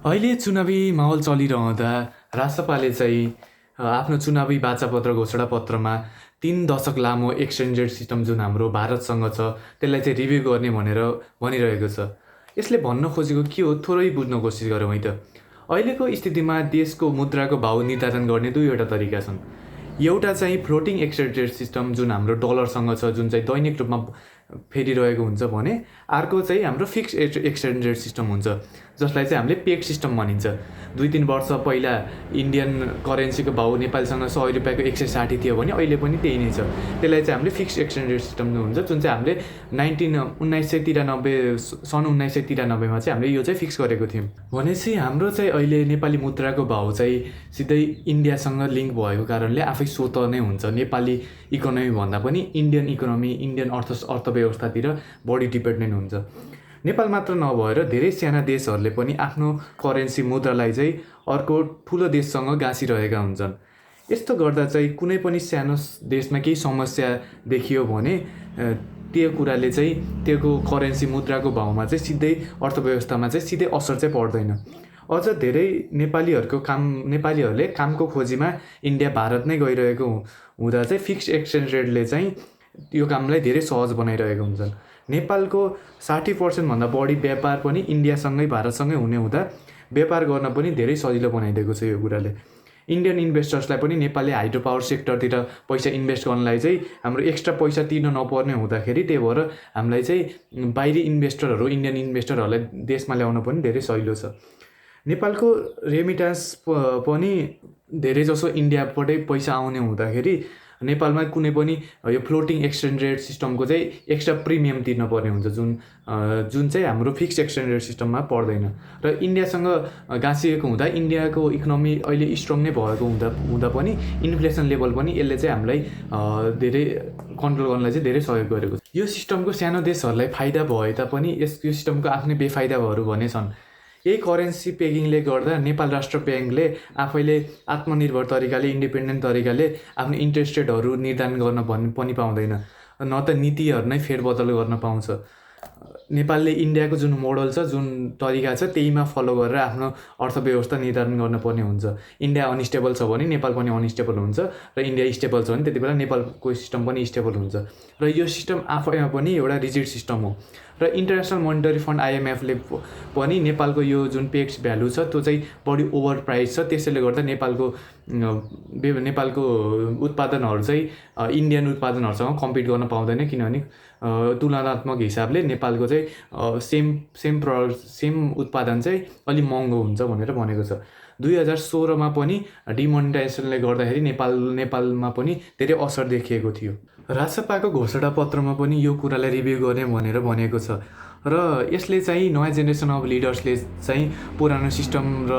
अहिले चुनावी माहौल चलिरहँदा रासपाले चाहिँ आफ्नो चुनावी बाचापत्र घोषणापत्रमा 3 दशक लामो एक्सचेन्ज रेट सिस्टम जुन हाम्रो भारतसँग छ त्यसलाई चाहिँ रिभ्यू गर्ने भनेर भनिरहेको छ। यसले भन्न खोजेको के हो थोरै बुझ्न कोसिस गरौँ है त। अहिलेको स्थितिमा देशको मुद्राको भाउ निर्धारण गर्ने दुईवटा तरिका छन्। एउटा चाहिँ फ्लोटिङ एक्सचेन्ज रेट सिस्टम जुन हाम्रो डलरसँग छ, जुन चाहिँ दैनिक रूपमा फेरिरहेको हुन्छ भने अर्को चाहिँ हाम्रो फिक्स एक्सचेन्ज रेट सिस्टम हुन्छ, जसलाई चाहिँ हामीले पेग सिस्टम भनिन्छ। 2-3 वर्ष पहिला इन्डियन करेन्सीको भाउ नेपालसँग 100 रुपियाँको 160 थियो भने अहिले पनि त्यही नै छ। त्यसलाई चाहिँ हामीले फिक्स एक्सचेन्ज रेट सिस्टम हुन्छ, जुन चाहिँ हामीले 1993 मा चाहिँ हामीले यो चाहिँ फिक्स गरेको थियौँ। भनेपछि हाम्रो चाहिँ अहिले नेपाली मुद्राको भाउ चाहिँ सिधै इन्डियासँग लिङ्क भएको कारणले आफै स्वत नै हुन्छ। नेपाली इकोनोमी भन्दा पनि इन्डियन इकोनोमी, इन्डियन अर्थव्यवस्थातिर बढी डिपेन्डेन्ट हुन्छ। नेपाल मात्र नभएर धेरै साना देशहरूले पनि आफ्नो करेन्सी मुद्रालाई चाहिँ अर्को ठुलो देशसँग गाँसिरहेका हुन्छन्। यस्तो गर्दा चाहिँ कुनै पनि सानो देशमा केही समस्या देखियो भने त्यो कुराले चाहिँ त्यो करेन्सी मुद्राको भाउमा चाहिँ सिधै अर्थव्यवस्थामा चाहिँ सिधै असर चाहिँ पर्दैन। अझ धेरै नेपालीहरूले कामको खोजीमा इन्डिया भारत नै गइरहेको हुँदा चाहिँ फिक्स एक्सचेन्ज रेटले चाहिँ यो कामलाई धेरै सहज बनाइरहेको हुन्छन्। नेपालको 60% भन्दा बढी व्यापार पनि इन्डियासँगै भारतसँगै हुने हुँदा व्यापार गर्न पनि धेरै सजिलो बनाइदिएको छ यो कुराले। इन्डियन इन्भेस्टर्सलाई पनि नेपालले हाइड्रो पावर सेक्टरतिर पैसा इन्भेस्ट गर्नलाई चाहिँ हाम्रो एक्स्ट्रा पैसा तिर्न नपर्ने हुँदाखेरि त्यही भएर हामीलाई चाहिँ बाहिरी इन्भेस्टरहरू, इन्डियन इन्भेस्टरहरूलाई देशमा ल्याउन पनि धेरै सजिलो छ। नेपालको रेमिट्यान्स पनि धेरै जसो इन्डियाबाटै पैसा आउने हुँदाखेरि नेपालमा कुनै पनि यो फ्लोटिङ एक्सचेन्ज रेट सिस्टमको चाहिँ एक्स्ट्रा प्रिमियम तिर्न पर्ने हुन्छ, जुन चाहिँ हाम्रो फिक्स एक्सचेन्ज रेट सिस्टममा पर्दैन। र इन्डियासँग गाँसिएको हुँदा इन्डियाको इकोनोमी अहिले स्ट्रङ नै भएको हुँदा पनि इन्फ्लेसन लेभल पनि यसले चाहिँ हामीलाई धेरै कन्ट्रोल गर्नलाई चाहिँ धेरै सहयोग गरेको छ। यो सिस्टमको सानो देशहरूलाई फाइदा भए तापनि यो सिस्टमको आफ्नै बेफाइदाहरू भने छन्। यही करेन्सी पेगिङले गर्दा नेपाल राष्ट्र ब्याङ्कले आफैले आत्मनिर्भर तरिकाले, इन्डिपेन्डेन्ट तरिकाले आफ्नो इन्ट्रेस्ट रेटहरू निर्धारण गर्न पनि पाउँदैन, न त नीतिहरू नै फेरबदल गर्न पाउँछ। नेपालले इन्डियाको जुन मोडल छ, जुन तरिका छ त्यहीमा फलो गरेर आफ्नो अर्थव्यवस्था निर्धारण गर्नुपर्ने हुन्छ। इन्डिया अनस्टेबल छ भने नेपाल पनि अनस्टेबल हुन्छ, र इन्डिया स्टेबल छ भने त्यति बेला नेपालको सिस्टम पनि स्टेबल हुन्छ। र यो सिस्टम आफैमा पनि एउटा रिजिड सिस्टम हो। र इन्टरनेसनल मोनिटरी फन्ड IMFले पनि नेपालको यो जुन पेक्स भ्यालु छ त्यो चाहिँ बढी ओभर प्राइस छ। त्यसैले गर्दा नेपालको उत्पादनहरू चाहिँ इन्डियन उत्पादनहरूसँग कम्पिट गर्न पाउँदैन, किनभने तुलनात्मक हिसाबले नेपालको चाहिँ सेम उत्पादन चाहिँ अलिक महँगो हुन्छ भनेर भनेको छ। 2016 पनि डिमोनिटाइजेसनले गर्दाखेरि नेपालमा पनि धेरै असर देखिएको थियो। रासपाको घोषणापत्रमा पनि यो कुरालाई रिभ्यू गर्ने भनेर भनेको छ। र यसले चाहिँ नयाँ जेनेरेसन अफ लिडर्सले चाहिँ पुरानो सिस्टम र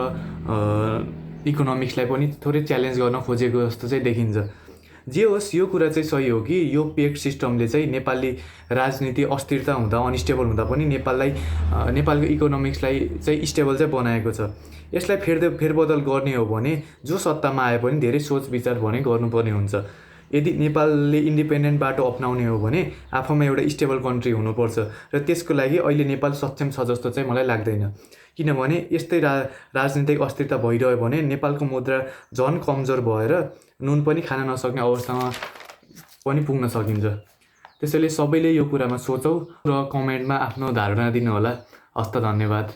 इकोनोमिक्सलाई पनि थोरै च्यालेन्ज गर्न खोजेको जस्तो चाहिँ देखिन्छ। जे होस्, यो कुरा चाहिँ सही हो कि यो पेग सिस्टमले चाहिँ नेपाली राजनीति अस्थिरता हुँदा, अनस्टेबल हुँदा पनि नेपालको इकोनोमिक्सलाई चाहिँ स्टेबल चाहिँ बनाएको छ। यसलाई फेरबदल गर्ने हो भने जो सत्तामा आए पनि धेरै सोच विचार भने गर्नुपर्ने हुन्छ। यदि नेपालले इन्डिपेन्डेन्ट बाटो अपनाउने हो भने आफैमा एउटा स्टेबल कन्ट्री हुनुपर्छ, र त्यसको लागि अहिले नेपाल सक्षम छ जस्तो चाहिँ मलाई लाग्दैन। किनभने यस्तै राजनीतिक अस्थिरता भइरह्यो भने नेपालको मुद्रा झन् कमजोर भएर नुन पनि खान नसक्ने अवस्थामा पनि पुग्न सकिन्छ। त्यसैले सबैले यो कुरामा सोचौँ र कमेन्टमा आफ्नो धारणा दिनुहोला। हस्त, धन्यवाद।